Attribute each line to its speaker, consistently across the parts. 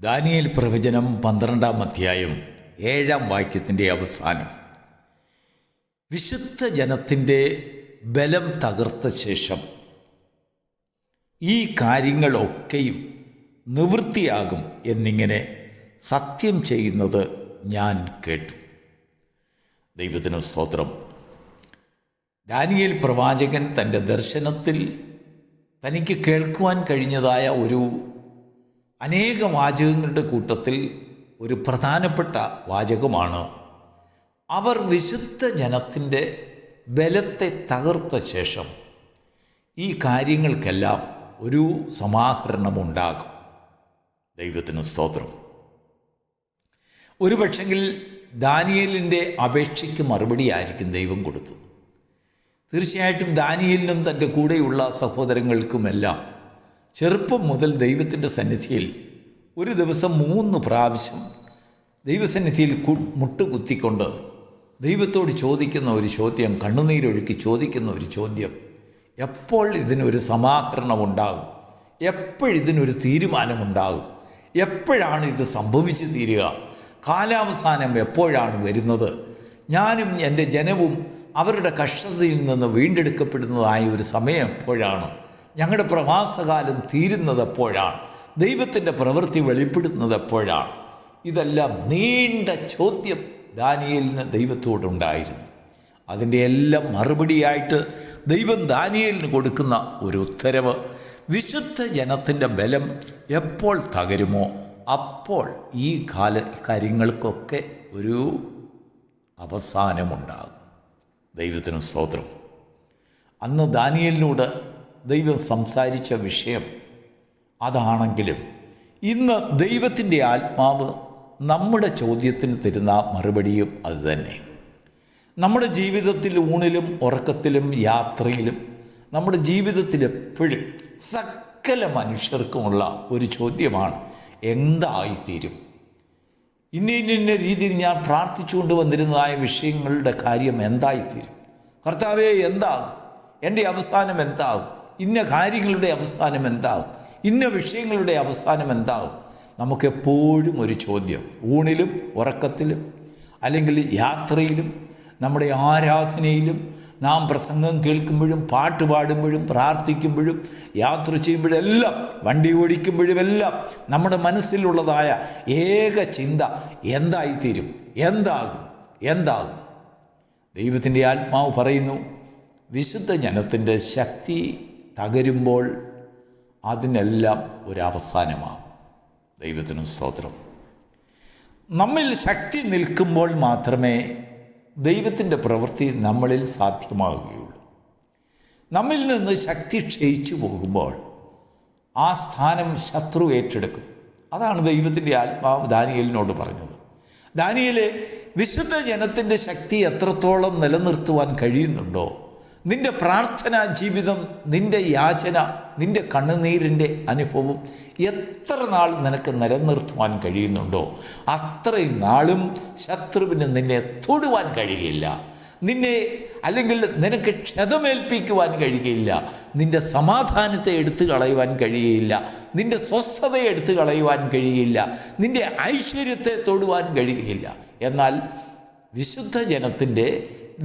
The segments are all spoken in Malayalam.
Speaker 1: ദാനിയേൽ പ്രവചനം 12-ാം അധ്യായം 7-ാം വാക്യത്തിൻ്റെ അവസാനം. വിശുദ്ധ ജനത്തിൻ്റെ ബലം തകർത്ത ശേഷം ഈ കാര്യങ്ങളൊക്കെയും നിവൃത്തിയാകും എന്നിങ്ങനെ സത്യം ചെയ്യുന്നത് ഞാൻ കേട്ടു. ദൈവത്തിന് സ്തോത്രം. ദാനിയേൽ പ്രവാചകൻ തൻ്റെ ദർശനത്തിൽ തനിക്ക് കേൾക്കുവാൻ കഴിഞ്ഞതായ ഒരു അനേക വാചകങ്ങളുടെ കൂട്ടത്തിൽ ഒരു പ്രധാനപ്പെട്ട വാചകമാണ്: അവർ വിശുദ്ധ ജനത്തിൻ്റെ ബലത്തെ തകർത്ത ശേഷം ഈ കാര്യങ്ങൾക്കെല്ലാം ഒരു സമാഹരണമുണ്ടാകും. ദൈവത്തിന് സ്തോത്രം. ഒരു പക്ഷെങ്കിൽ ദാനിയേലിൻ്റെ അപേക്ഷയ്ക്ക് മറുപടിയായിരിക്കും ദൈവം കൊടുത്തത്. തീർച്ചയായിട്ടും ദാനിയേലിനും തൻ്റെ കൂടെയുള്ള സഹോദരങ്ങൾക്കുമെല്ലാം ചെറുപ്പം മുതൽ ദൈവത്തിൻ്റെ സന്നിധിയിൽ ഒരു ദിവസം 3 പ്രാവശ്യം ദൈവസന്നിധിയിൽ മുട്ടുകുത്തിക്കൊണ്ട് ദൈവത്തോട് ചോദിക്കുന്ന ഒരു ചോദ്യം, കണ്ണുനീരൊഴുക്കി ചോദിക്കുന്ന ഒരു ചോദ്യം: എപ്പോൾ ഇതിനൊരു സമാഹരണമുണ്ടാകും? എപ്പോഴിതിനൊരു തീരുമാനമുണ്ടാകും? എപ്പോഴാണ് ഇത് സംഭവിച്ചു തീരുക? കാലാവസാനം എപ്പോഴാണ് വരുന്നത്? ഞാനും എൻ്റെ ജനവും അവരുടെ കഷ്ടതയിൽ നിന്ന് വീണ്ടെടുക്കപ്പെടുന്നതായ ഒരു സമയം എപ്പോഴാണ്? ഞങ്ങളുടെ പ്രവാസകാലം തീരുന്നത് എപ്പോഴാണ്? ദൈവത്തിൻ്റെ പ്രവൃത്തി വെളിപ്പെടുന്നത് എപ്പോഴാണ്? ഇതെല്ലാം നീണ്ട ചോദ്യം ദാനിയേലിന് ദൈവത്തോടുണ്ടായിരുന്നു. അതിൻ്റെ എല്ലാം മറുപടിയായിട്ട് ദൈവം ദാനിയേലിന് കൊടുക്കുന്ന ഒരു ഉത്തരവ്: വിശുദ്ധ ജനത്തിൻ്റെ ബലം എപ്പോൾ തകരുമോ അപ്പോൾ ഈ കാര്യങ്ങൾക്കൊക്കെ ഒരു അവസാനമുണ്ടാകും. ദൈവത്തിന് സ്തോത്രം. അന്ന് ദാനിയേലിനോട് ദൈവം സംസാരിച്ച വിഷയം അതാണെങ്കിലും ഇന്ന് ദൈവത്തിൻ്റെ ആത്മാവ് നമ്മുടെ ചോദ്യത്തിന് തരുന്ന മറുപടിയും അതുതന്നെ. നമ്മുടെ ജീവിതത്തിൽ ഊണിലും ഉറക്കത്തിലും യാത്രയിലും നമ്മുടെ ജീവിതത്തിൽ എപ്പോഴും സകല മനുഷ്യർക്കുമുള്ള ഒരു ചോദ്യമാണ്: എന്തായിത്തീരും? ഇന്ന രീതിയിൽ ഞാൻ പ്രാർത്ഥിച്ചുകൊണ്ട് വന്നിരുന്നതായ വിഷയങ്ങളുടെ കാര്യം എന്തായിത്തീരും? കർത്താവേ, എന്താകും? എൻ്റെ അവസാനം എന്താകും? ഇന്ന കാര്യങ്ങളുടെ അവസാനം എന്താകും? ഇന്ന വിഷയങ്ങളുടെ അവസാനം എന്താകും? നമുക്കെപ്പോഴും ഒരു ചോദ്യം. ഊണിലും ഉറക്കത്തിലും അല്ലെങ്കിൽ യാത്രയിലും നമ്മുടെ ആരാധനയിലും നാം പ്രസംഗം കേൾക്കുമ്പോഴും പാട്ട് പാടുമ്പോഴും പ്രാർത്ഥിക്കുമ്പോഴും യാത്ര ചെയ്യുമ്പോഴെല്ലാം വണ്ടി ഓടിക്കുമ്പോഴുമെല്ലാം നമ്മുടെ മനസ്സിലുള്ളതായ ഏക ചിന്ത എന്തായിത്തീരും? എന്താകും? ദൈവത്തിൻ്റെ ആത്മാവ് പറയുന്നു, വിശുദ്ധ ജനത്തിൻ്റെ ശക്തി തകരുമ്പോൾ അതിനെല്ലാം ഒരവസാനമാകും. ദൈവത്തിന് സ്തോത്രം. നമ്മിൽ ശക്തി നിൽക്കുമ്പോൾ മാത്രമേ ദൈവത്തിൻ്റെ പ്രവൃത്തി നമ്മളിൽ സാധ്യമാവുകയുള്ളൂ. നമ്മിൽ നിന്ന് ശക്തി ക്ഷയിച്ചു പോകുമ്പോൾ ആ സ്ഥാനം ശത്രു ഏറ്റെടുക്കും. അതാണ് ദൈവത്തിൻ്റെ ആത്മാവ് ദാനിയേലിനോട് പറഞ്ഞത്. ദാനിയേലേ, വിശുദ്ധ ജനത്തിൻ്റെ ശക്തി എത്രത്തോളം നിലനിർത്തുവാൻ കഴിയുന്നുണ്ടോ, നിൻ്റെ പ്രാർത്ഥനാ ജീവിതം, നിൻ്റെ യാചന, നിൻ്റെ കണ്ണുനീരിൻ്റെ അനുഭവം എത്ര നാൾ നിനക്ക് നിലനിർത്തുവാൻ കഴിയുന്നുണ്ടോ അത്രയും നാളും ശത്രുവിന് നിന്നെ തൊടുവാൻ കഴിയില്ല. അല്ലെങ്കിൽ നിനക്ക് ക്ഷതമേൽപ്പിക്കുവാൻ കഴിയില്ല. നിൻ്റെ സമാധാനത്തെ എടുത്തു കളയുവാൻ കഴിയില്ല. നിൻ്റെ സ്വസ്ഥതയെ എടുത്തു കളയുവാൻ കഴിയില്ല. നിൻ്റെ ഐശ്വര്യത്തെ തൊടുവാൻ കഴിയില്ല. എന്നാൽ വിശുദ്ധ ജനത്തിൻ്റെ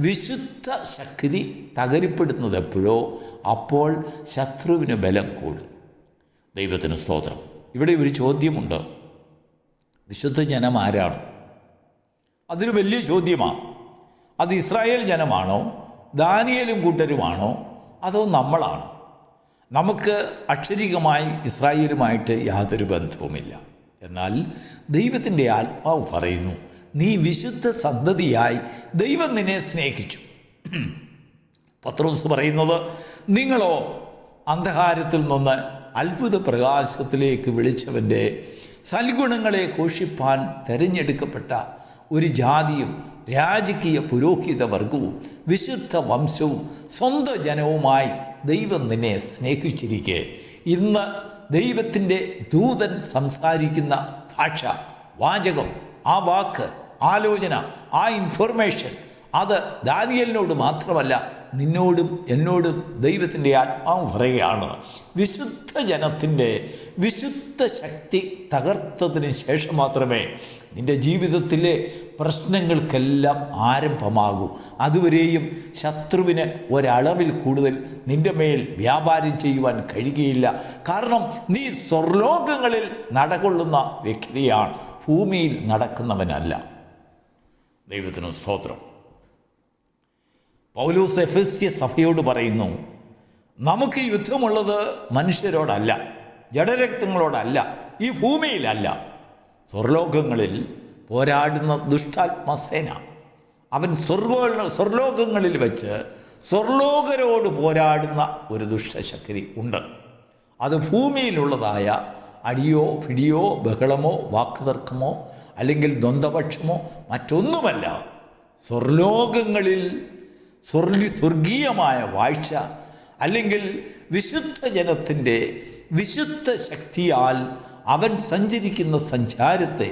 Speaker 1: വിശുദ്ധ ശക്തി തകരപ്പെടുന്നത് എപ്പോഴോ അപ്പോൾ ശത്രുവിന് ബലം കൂടും. ദൈവത്തിന് സ്തോത്രം. ഇവിടെ ഒരു ചോദ്യമുണ്ട്: വിശുദ്ധ ജനം ആരാണ്? അതൊരു വലിയ ചോദ്യമാണ്. അത് ഇസ്രായേൽ ജനമാണോ, ദാനിയേലും കൂട്ടരുമാണോ, അതോ നമ്മളാണോ? നമുക്ക് അക്ഷരികമായി ഇസ്രായേലുമായിട്ട് യാതൊരു ബന്ധവുമില്ല. എന്നാൽ ദൈവത്തിൻ്റെ ആത്മാവ് പറയുന്നു, നീ വിശുദ്ധ സന്തതിയായി ദൈവം നിന്നെ സ്നേഹിച്ചു. പത്രോസ് പറയുന്നത്, നിങ്ങളോ അന്ധകാരത്തിൽ നിന്ന് അത്ഭുത പ്രകാശത്തിലേക്ക് വിളിച്ചവൻ്റെ സൽഗുണങ്ങളെ ഘോഷിപ്പാൻ തിരഞ്ഞെടുക്കപ്പെട്ട ഒരു ജാതിയും രാജകീയ പുരോഹിത വർഗവും വിശുദ്ധ വംശവും സ്വന്തം ജനവുമായി ദൈവം നിന്നെ സ്നേഹിച്ചിരിക്കെ, ഇന്ന് ദൈവത്തിൻ്റെ ദൂതൻ സംസാരിക്കുന്ന ഭാഷ, വാചകം, ആ വാക്ക്, ആലോചന, ആ ഇൻഫർമേഷൻ അത് ദാനിയേലിനോട് മാത്രമല്ല നിന്നോടും എന്നോടും ദൈവത്തിൻ്റെ ആത്മാവ് പറയുകയാണ്, വിശുദ്ധ ജനത്തിൻ്റെ വിശുദ്ധ ശക്തി തകർത്തതിന് ശേഷം മാത്രമേ നിൻ്റെ ജീവിതത്തിലെ പ്രശ്നങ്ങൾക്കെല്ലാം ആരംഭമാകൂ. അതുവരെയും ശത്രുവിന് ഒരളവിൽ കൂടുതൽ നിൻ്റെ മേൽ വ്യാപാരം ചെയ്യുവാൻ കഴിയുകയില്ല. കാരണം നീ സ്വർലോകങ്ങളിൽ നടകൊള്ളുന്ന വ്യക്തിയാണ്, ഭൂമിയിൽ നടക്കുന്നവനല്ല. ദൈവത്തിന് സ്തോത്രം. പൗലോസ് എഫെസ്യ സഭയോട് പറയുന്നു, നമുക്ക് യുദ്ധമുള്ളത് മനുഷ്യരോടല്ല, ജഡരക്തങ്ങളോടല്ല, ഈ ഭൂമിയിലല്ല, സ്വർലോകങ്ങളിൽ പോരാടുന്ന ദുഷ്ടാത്മസേന. അവൻ സ്വർലോകങ്ങളിൽ വെച്ച് സ്വർലോകരോട് പോരാടുന്ന ഒരു ദുഷ്ടശക്തി ഉണ്ട്. അത് ഭൂമിയിലുള്ളതായ അടിയോ പിടിയോ ബഹളമോ വാക്കുതർക്കമോ അല്ലെങ്കിൽ ദ്വന്ദ്വപക്ഷമോ മറ്റൊന്നുമല്ല. സ്വർലോകങ്ങളിൽ സ്വർഗീയമായ വാഴ്ച അല്ലെങ്കിൽ വിശുദ്ധ ജനത്തിൻ്റെ വിശുദ്ധ ശക്തിയാൽ അവൻ സഞ്ചരിക്കുന്ന സഞ്ചാരത്തെ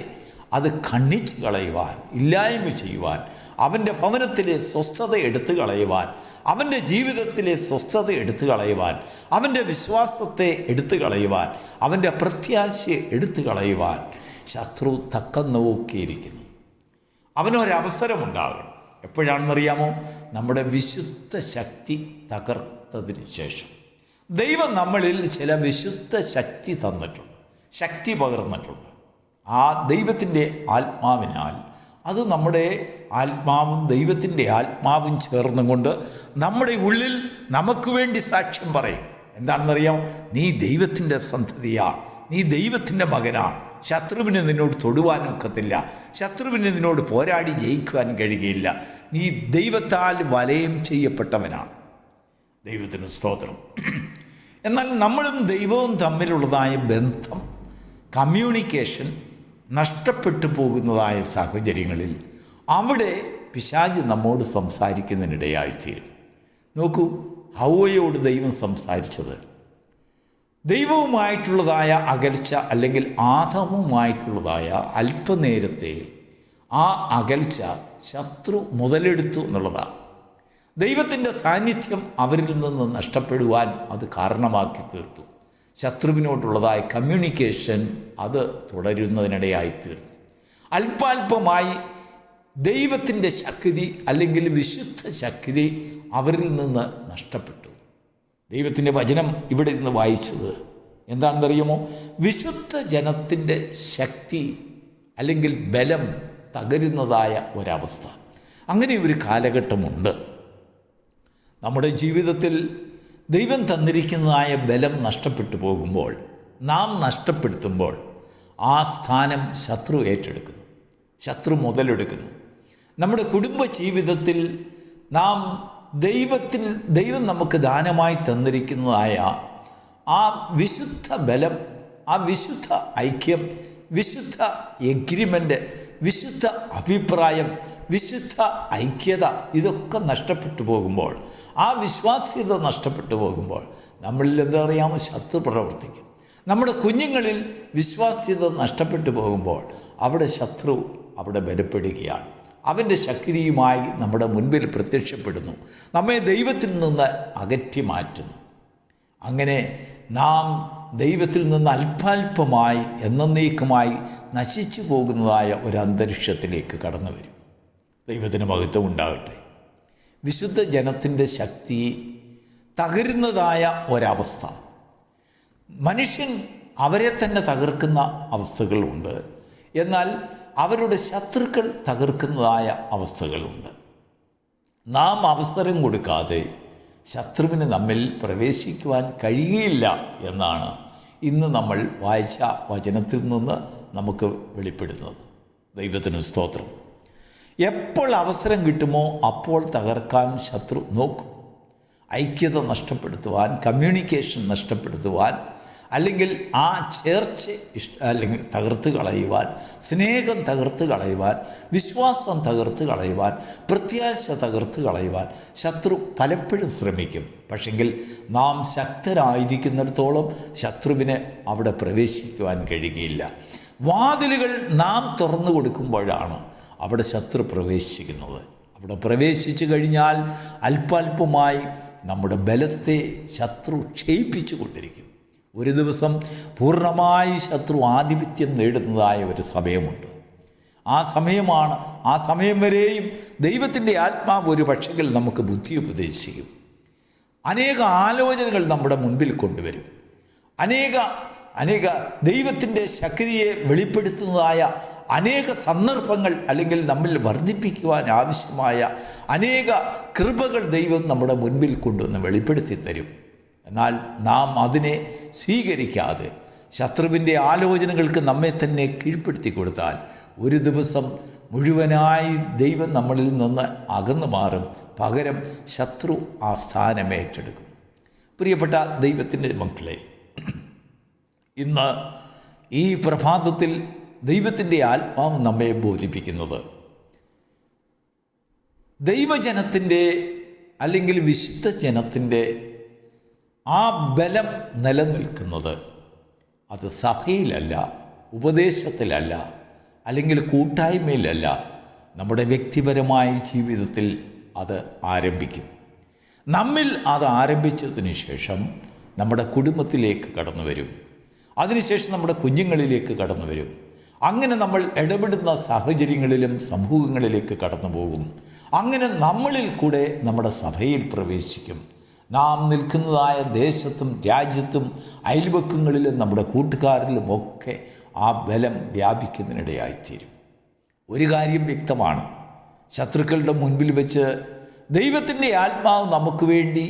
Speaker 1: അത് ഖണ്ഡിച്ച് കളയുവാൻ, ഇല്ലായ്മ ചെയ്യുവാൻ, അവൻ്റെ ഭവനത്തിലെ സ്വസ്ഥത എടുത്തു കളയുവാൻ, അവൻ്റെ ജീവിതത്തിലെ സ്വസ്ഥത എടുത്തു കളയുവാൻ, അവൻ്റെ വിശ്വാസത്തെ എടുത്തു കളയുവാൻ, അവൻ്റെ പ്രത്യാശയെ എടുത്തു കളയുവാൻ ശത്രു തക്കം നോക്കിയിരിക്കുന്നു. അവനൊരവസരമുണ്ടാകണം. എപ്പോഴാണെന്നറിയാമോ? നമ്മുടെ വിശുദ്ധ ശക്തി തകർത്തതിന് ശേഷം. ദൈവം നമ്മളിൽ ചില വിശുദ്ധ ശക്തി തന്നിട്ടുണ്ട്, ശക്തി പകർന്നിട്ടുണ്ട്. ആ ദൈവത്തിൻ്റെ ആത്മാവിനാൽ അത് നമ്മുടെ ആത്മാവും ദൈവത്തിൻ്റെ ആത്മാവും ചേർന്നുകൊണ്ട് നമ്മുടെ ഉള്ളിൽ നമുക്ക് വേണ്ടി സാക്ഷ്യം പറയും. എന്താണെന്നറിയാമോ? നീ ദൈവത്തിൻ്റെ സന്തതിയാണ്, നീ ദൈവത്തിൻ്റെ മകനാണ്. ശത്രുവിനെ നിന്നോട് തൊടുവാനൊക്കത്തില്ല, ശത്രുവിനെ നിന്നോട് പോരാടി ജയിക്കുവാൻ കഴിയുകയില്ല. നീ ദൈവത്താൽ വലയം ചെയ്യപ്പെട്ടവനാണ്. ദൈവത്തിന് സ്തോത്രം. എന്നാൽ നമ്മളും ദൈവവും തമ്മിലുള്ളതായ ബന്ധം, കമ്മ്യൂണിക്കേഷൻ നഷ്ടപ്പെട്ടു പോകുന്നതായ സാഹചര്യങ്ങളിൽ അവിടെ പിശാച് നമ്മോട് സംസാരിക്കുന്നതിനിടയായിത്തീരും. നോക്കൂ, ഹൗവയോട് ദൈവം സംസാരിച്ചത് ദൈവവുമായിട്ടുള്ളതായ അകൽച്ച അല്ലെങ്കിൽ ആദമുമായിട്ടുള്ളതായ അല്പനേരത്തെ ആ അകൽച്ച ശത്രു മുതലെടുത്തു എന്നുള്ളതാണ്. ദൈവത്തിൻ്റെ സാന്നിധ്യം അവരിൽ നിന്ന് നഷ്ടപ്പെടുവാൻ അത് കാരണമാക്കി തീർത്തു. ശത്രുവിനോടുള്ളതായ കമ്മ്യൂണിക്കേഷൻ അത് തുടരുന്നതിനിടയായിത്തീർന്നു. അല്പാൽപമായി ദൈവത്തിൻ്റെ ശക്തി അല്ലെങ്കിൽ വിശുദ്ധ ശക്തി അവരിൽ നിന്ന് നഷ്ടപ്പെട്ടു. ദൈവത്തിൻ്റെ വചനം ഇവിടെ നിന്ന് വായിച്ചത് എന്താണെന്നറിയുമോ? വിശുദ്ധ ജനത്തിൻ്റെ ശക്തി അല്ലെങ്കിൽ ബലം തകരുന്നതായ ഒരവസ്ഥ. അങ്ങനെ ഒരു കാലഘട്ടമുണ്ട്. നമ്മുടെ ജീവിതത്തിൽ ദൈവം തന്നിരിക്കുന്നതായ ബലം നഷ്ടപ്പെട്ടു പോകുമ്പോൾ, നാം നഷ്ടപ്പെടുത്തുമ്പോൾ ആ സ്ഥാനം ശത്രു ഏറ്റെടുക്കുന്നു, ശത്രു മുതലെടുക്കുന്നു. നമ്മുടെ കുടുംബ ജീവിതത്തിൽ നാം ദൈവം നമുക്ക് ദാനമായി തന്നിരിക്കുന്നതായ ആ വിശുദ്ധ ബലം, ആ വിശുദ്ധ ഐക്യം, വിശുദ്ധ എഗ്രിമെൻ്റ്, വിശുദ്ധ അഭിപ്രായം, വിശുദ്ധ ഐക്യത, ഇതൊക്കെ നഷ്ടപ്പെട്ടു പോകുമ്പോൾ, ആ വിശ്വാസ്യത നഷ്ടപ്പെട്ടു പോകുമ്പോൾ നമ്മളിൽ എന്താ അറിയാമോ? ശത്രു പ്രവർത്തിക്കും. നമ്മുടെ കുഞ്ഞുങ്ങളിൽ വിശ്വാസ്യത നഷ്ടപ്പെട്ടു പോകുമ്പോൾ അവിടെ ശത്രു അവിടെ ബലപ്പെടുകയാണ്. അവൻ്റെ ശക്തിയുമായി നമ്മുടെ മുൻപിൽ പ്രത്യക്ഷപ്പെടുന്നു, നമ്മെ ദൈവത്തിൽ നിന്ന് അകറ്റി മാറ്റുന്നു. അങ്ങനെ നാം ദൈവത്തിൽ നിന്ന് അല്പാൽപമായി എന്നേക്കുമായി നശിച്ചു പോകുന്നതായ ഒരു അന്തരീക്ഷത്തിലേക്ക് കടന്നു വരും. ദൈവത്തിന് മഹത്വം ഉണ്ടാകട്ടെ. വിശുദ്ധ ജനത്തിൻ്റെ ശക്തി തകരുന്നതായ ഒരവസ്ഥ. മനുഷ്യൻ അവരെ തന്നെ തകർക്കുന്ന അവസ്ഥകളുണ്ട്, എന്നാൽ അവരുടെ ശത്രുക്കൾ തകർക്കുന്നതായ അവസ്ഥകളുണ്ട്. നാം അവസരം കൊടുക്കാതെ ശത്രുവിന് നമ്മിൽ പ്രവേശിക്കുവാൻ കഴിയുകയില്ല എന്നാണ് ഇന്ന് നമ്മൾ വായിച്ച വചനത്തിൽ നിന്ന് നമുക്ക് വെളിപ്പെടുന്നത്. ദൈവത്തിന് സ്തോത്രം. എപ്പോൾ അവസരം കിട്ടുമോ അപ്പോൾ തകർക്കാൻ ശത്രു നോക്കും. ഐക്യത നഷ്ടപ്പെടുത്തുവാൻ, കമ്മ്യൂണിക്കേഷൻ നഷ്ടപ്പെടുത്തുവാൻ, അല്ലെങ്കിൽ ആ ചേർച്ച അല്ലെങ്കിൽ തകർത്ത് കളയുവാൻ, സ്നേഹം തകർത്ത് കളയുവാൻ, വിശ്വാസം തകർത്ത് കളയുവാൻ, പ്രത്യാശ തകർത്ത് കളയുവാൻ ശത്രു പലപ്പോഴും ശ്രമിക്കും. പക്ഷെങ്കിൽ നാം ശക്തരായിരിക്കുന്നിടത്തോളം ശത്രുവിന് അവിടെ പ്രവേശിക്കുവാൻ കഴിയുകയില്ല. വാതിലുകൾ നാം തുറന്നു കൊടുക്കുമ്പോഴാണ് അവിടെ ശത്രു പ്രവേശിക്കുന്നത്. അവിടെ പ്രവേശിച്ചു കഴിഞ്ഞാൽ അല്പാൽപമായി നമ്മുടെ ബലത്തെ ശത്രു ക്ഷയിപ്പിച്ചു കൊണ്ടിരിക്കും. ഒരു ദിവസം പൂർണ്ണമായി ശത്രു ആധിപത്യം നേടുന്നതായ ഒരു സമയമുണ്ട്. ആ സമയം വരെയും ദൈവത്തിൻ്റെ ആത്മാവ് ഒരു പക്ഷെങ്കിൽ നമുക്ക് ബുദ്ധി ഉപദേശിക്കും. അനേക ആലോചനകൾ നമ്മുടെ മുൻപിൽ കൊണ്ടുവരും. അനേക ദൈവത്തിൻ്റെ ശക്തിയെ വെളിപ്പെടുത്തുന്നതായ അനേക സന്ദർഭങ്ങൾ അല്ലെങ്കിൽ നമ്മിൽ വർദ്ധിപ്പിക്കുവാൻ ആവശ്യമായ അനേക കൃപകൾ ദൈവം നമ്മുടെ മുൻപിൽ കൊണ്ടുവന്ന് വെളിപ്പെടുത്തി തരും. എന്നാൽ നാം അതിനെ സ്വീകരിക്കാതെ ശത്രുവിൻ്റെ ആലോചനകൾക്ക് നമ്മെ തന്നെ കീഴ്പ്പെടുത്തി കൊടുത്താൽ ഒരു ദിവസം മുഴുവനായി ദൈവം നമ്മളിൽ നിന്ന് അകന്നു മാറും. പകരം ശത്രു ആ സ്ഥാനം ഏറ്റെടുക്കും. പ്രിയപ്പെട്ട ദൈവത്തിൻ്റെ മക്കളെ, ഇന്ന് ഈ പ്രഭാതത്തിൽ ദൈവത്തിൻ്റെ ആത്മാവ് നമ്മെ ബോധിപ്പിക്കുന്നത് ദൈവജനത്തിൻ്റെ അല്ലെങ്കിൽ വിശുദ്ധ ജനത്തിൻ്റെ ആ ബലം നിലനിൽക്കുന്നത് അത് സഭയിലല്ല, ഉപദേശത്തിലല്ല, അല്ലെങ്കിൽ കൂട്ടായ്മയിലല്ല, നമ്മുടെ വ്യക്തിപരമായ ജീവിതത്തിൽ അത് ആരംഭിക്കും. നമ്മിൽ അത് ആരംഭിച്ചതിന് ശേഷം നമ്മുടെ കുടുംബത്തിലേക്ക് കടന്നു വരും. അതിനുശേഷം നമ്മുടെ കുഞ്ഞുങ്ങളിലേക്ക് കടന്നു വരും. അങ്ങനെ നമ്മൾ ഇടപെടുന്ന സാഹചര്യങ്ങളിലും സമൂഹങ്ങളിലേക്ക് കടന്നു പോകും. അങ്ങനെ നമ്മളിൽ കൂടെ നമ്മുടെ സഭയിൽ പ്രവേശിക്കും. നാം നിൽക്കുന്നതായ ദേശത്തും രാജ്യത്തും അയൽവക്കങ്ങളിലും നമ്മുടെ കൂട്ടുകാരിലുമൊക്കെ ആ ബലം വ്യാപിക്കുന്നതിനിടയായിത്തീരും. ഒരു കാര്യം വ്യക്തമാണ്, ശത്രുക്കളുടെ മുൻപിൽ വെച്ച് ദൈവത്തിൻ്റെ ആത്മാവ് നമുക്ക് വേണ്ടി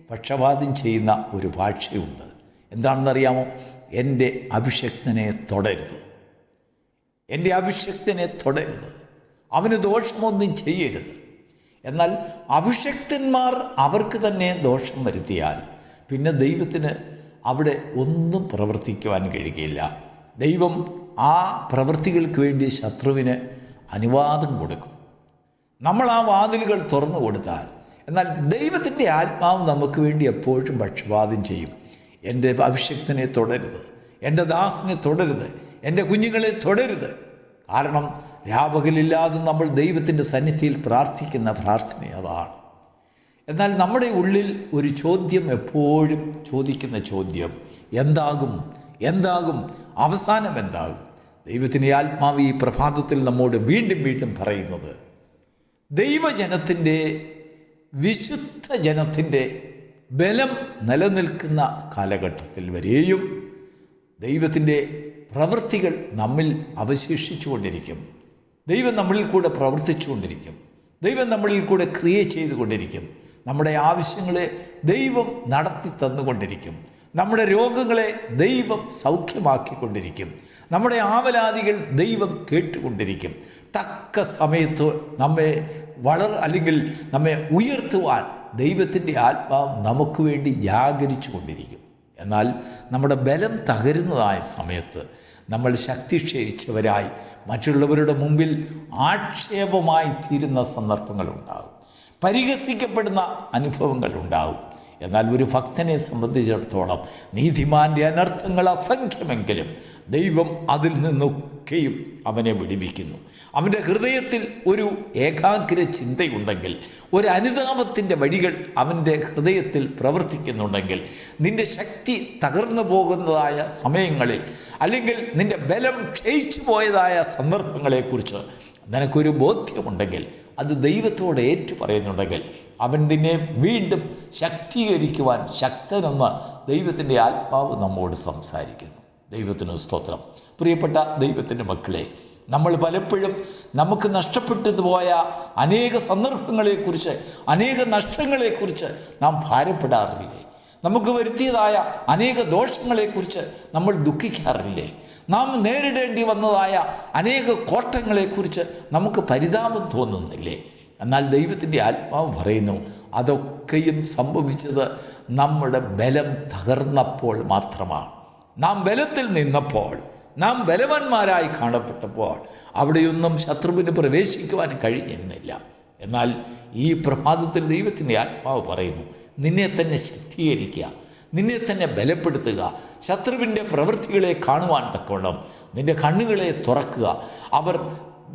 Speaker 1: പക്ഷപാതം ചെയ്യുന്ന ഒരു ഭാഷയുണ്ട്. എന്താണെന്നറിയാമോ? എൻ്റെ അഭിഷക്തനെ തൊടരുത്, എൻ്റെ അഭിഷക്തനെ തൊടരുത്, അവന് ദോഷമൊന്നും ചെയ്യരുത്. എന്നാൽ അഭിഷക്തന്മാർ അവർക്ക് തന്നെ ദോഷം വരുത്തിയാൽ പിന്നെ ദൈവത്തിന് അവിടെ ഒന്നും പ്രവർത്തിക്കുവാൻ കഴിയുകയില്ല. ദൈവം ആ പ്രവൃത്തികൾക്ക് വേണ്ടി ശത്രുവിന് അനുവാദം കൊടുക്കും. നമ്മൾ ആ വാതിലുകൾ തുറന്നു കൊടുത്താൽ, എന്നാൽ ദൈവത്തിൻ്റെ ആത്മാവ് നമുക്ക് വേണ്ടി എപ്പോഴും പക്ഷപാതം ചെയ്യും. എൻ്റെ അഭിഷക്തനെ തൊടരുത്, എൻ്റെ ദാസനെ തൊടരുത്, എൻ്റെ കുഞ്ഞുങ്ങളെ തൊടരുത്. കാരണം രാപകലില്ലാതെ നമ്മൾ ദൈവത്തിൻ്റെ സന്നിധിയിൽ പ്രാർത്ഥിക്കുന്ന പ്രാർത്ഥന അതാണ്. എന്നാൽ നമ്മുടെ ഉള്ളിൽ ഒരു ചോദ്യം എപ്പോഴും ചോദിക്കുന്ന ചോദ്യം, എന്താകും അവസാനം എന്താകും? ദൈവത്തിൻ്റെ ആത്മാവ് ഈ പ്രഭാതത്തിൽ നമ്മോട് വീണ്ടും വീണ്ടും പറയുന്നത്, ദൈവജനത്തിൻ്റെ വിശുദ്ധ ജനത്തിൻ്റെ ബലം നിലനിൽക്കുന്ന കാലഘട്ടത്തിൽ വരെയും ദൈവത്തിൻ്റെ പ്രവൃത്തികൾ നമ്മിൽ അവശേഷിച്ചു കൊണ്ടിരിക്കും. ദൈവം നമ്മളിൽ കൂടെ പ്രവർത്തിച്ചു കൊണ്ടിരിക്കും. ദൈവം നമ്മളിൽ കൂടെ ക്രിയ ചെയ്തുകൊണ്ടിരിക്കും. നമ്മുടെ ആവശ്യങ്ങളെ ദൈവം നടത്തി തന്നുകൊണ്ടിരിക്കും. നമ്മുടെ രോഗങ്ങളെ ദൈവം സൗഖ്യമാക്കിക്കൊണ്ടിരിക്കും. നമ്മുടെ ആവലാതികൾ ദൈവം കേട്ടുകൊണ്ടിരിക്കും. തക്ക സമയത്ത് നമ്മെ നമ്മെ ഉയർത്തുവാൻ ദൈവത്തിൻ്റെ ആത്മാവ് നമുക്ക് വേണ്ടി ജാഗരിച്ചു കൊണ്ടിരിക്കും. എന്നാൽ നമ്മുടെ ബലം തകരുന്നതായ സമയത്ത് നമ്മൾ ശക്തി ക്ഷയിച്ചവരായി മറ്റുള്ളവരുടെ മുമ്പിൽ ആക്ഷേപമായി തീരുന്ന സന്ദർഭങ്ങളുണ്ടാകും. പരിഹസിക്കപ്പെടുന്ന അനുഭവങ്ങളുണ്ടാകും. എന്നാൽ ഒരു ഭക്തനെ സംബന്ധിച്ചിടത്തോളം നീതിമാൻ്റെ അനർത്ഥങ്ങൾ അസംഖ്യമെങ്കിലും ദൈവം അതിൽ നിന്നൊക്കെയും അവനെ വിടുവിക്കുന്നു. അവൻ്റെ ഹൃദയത്തിൽ ഒരു ഏകാഗ്ര ചിന്തയുണ്ടെങ്കിൽ, ഒരു അനുതാപത്തിൻ്റെ വഴികൾ അവൻ്റെ ഹൃദയത്തിൽ പ്രവർത്തിക്കുന്നുണ്ടെങ്കിൽ, നിൻ്റെ ശക്തി തകർന്നു പോകുന്നതായ സമയങ്ങളിൽ അല്ലെങ്കിൽ നിൻ്റെ ബലം ക്ഷയിച്ചു പോയതായ സന്ദർഭങ്ങളെക്കുറിച്ച് നിനക്കൊരു ബോധ്യമുണ്ടെങ്കിൽ, അത് ദൈവത്തോട് ഏറ്റു പറയുന്നുണ്ടെങ്കിൽ, അവൻ നിന്നെ വീണ്ടും ശക്തീകരിക്കുവാൻ ശക്തനെന്ന് ദൈവത്തിൻ്റെ ആത്മാവ് നമ്മോട് സംസാരിക്കുന്നു. ദൈവത്തിന് സ്തോത്രം. പ്രിയപ്പെട്ട ദൈവത്തിൻ്റെ മക്കളെ, നമ്മൾ പലപ്പോഴും നമുക്ക് നഷ്ടപ്പെട്ടു പോയ അനേക സന്ദർഭങ്ങളെക്കുറിച്ച്, അനേക നഷ്ടങ്ങളെക്കുറിച്ച് നാം ഭാരപ്പെടാറില്ലേ? നമുക്ക് വരുത്തിയതായ അനേക ദോഷങ്ങളെക്കുറിച്ച് നമ്മൾ ദുഃഖിക്കാറില്ലേ? നാം നേരിടേണ്ടി വന്നതായ അനേക കോട്ടങ്ങളെക്കുറിച്ച് നമുക്ക് പരിതാപം തോന്നുന്നില്ലേ? എന്നാൽ ദൈവത്തിൻ്റെ ആത്മാവ് പറയുന്നു, അതൊക്കെയും സംഭവിച്ചത് നമ്മുടെ ബലം തകർന്നപ്പോൾ മാത്രമാണ്. നാം ബലത്തിൽ നിന്നപ്പോൾ, നാം ബലവാന്മാരായി കാണപ്പെട്ടപ്പോൾ അവിടെയൊന്നും ശത്രുവിന് പ്രവേശിക്കുവാൻ കഴിഞ്ഞിരുന്നില്ല. എന്നാൽ ഈ പ്രഭാതത്തിൽ ദൈവത്തിൻ്റെ ആത്മാവ് പറയുന്നു, നിന്നെ തന്നെ ശക്തീകരിക്കുക, നിന്നെ തന്നെ ബലപ്പെടുത്തുക, ശത്രുവിൻ്റെ പ്രവൃത്തികളെ കാണുവാൻ തക്കോണം നിൻ്റെ കണ്ണുകളെ തുറക്കുക. അവർ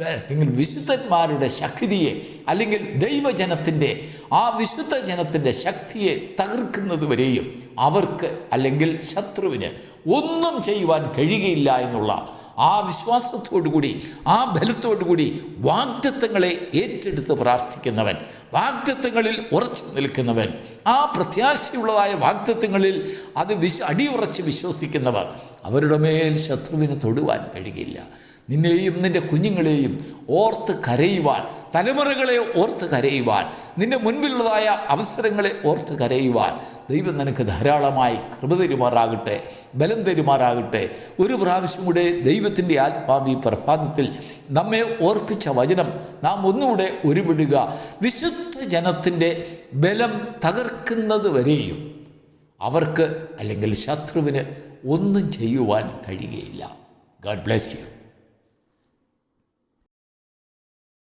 Speaker 1: അല്ലെങ്കിൽ വിശുദ്ധന്മാരുടെ ശക്തിയെ അല്ലെങ്കിൽ ദൈവജനത്തിൻ്റെ ആ വിശുദ്ധ ജനത്തിൻ്റെ ശക്തിയെ തകർക്കുന്നത് വരെയും അവർക്ക് അല്ലെങ്കിൽ ശത്രുവിന് ഒന്നും ചെയ്യുവാൻ കഴിയുകയില്ല എന്നുള്ള ആ വിശ്വാസത്തോടുകൂടി ആ ബലത്തോടുകൂടി വാഗ്ദത്തങ്ങളെ ഏറ്റെടുത്ത് പ്രാർത്ഥിക്കുന്നവൻ, വാഗ്ദത്തങ്ങളിൽ ഉറച്ചു നിൽക്കുന്നവൻ, ആ പ്രത്യാശയുള്ളതായ വാഗ്ദത്തങ്ങളിൽ അത് അടിയുറച്ച് വിശ്വസിക്കുന്നവർ, അവരുടെ മേൽ ശത്രുവിന് തൊടുവാൻ കഴിയില്ല. നിന്നെയും നിൻ്റെ കുഞ്ഞുങ്ങളെയും ഓർത്ത് കരയുവാൻ, തലമുറകളെ ഓർത്ത് കരയുവാൻ, നിൻ്റെ മുൻപിലുള്ളതായ അവസരങ്ങളെ ഓർത്ത് കരയുവാൻ ദൈവം നിനക്ക് ധാരാളമായി കൃപ തരുമാറാകട്ടെ, ബലം തരുമാറാകട്ടെ. ഒരു പ്രാവശ്യം കൂടെ ദൈവത്തിൻ്റെ ആത്മാവ് ഈ പ്രഭാതത്തിൽ നമ്മെ ഓർപ്പിച്ച വചനം നാം ഒന്നുകൂടെ ഉരുവിടുക. വിശുദ്ധ ജനത്തിൻ്റെ ബലം തകർക്കുന്നത് വരെയും അവർക്ക് അല്ലെങ്കിൽ ശത്രുവിന് ഒന്നും ചെയ്യുവാൻ കഴിയുകയില്ല. God bless you.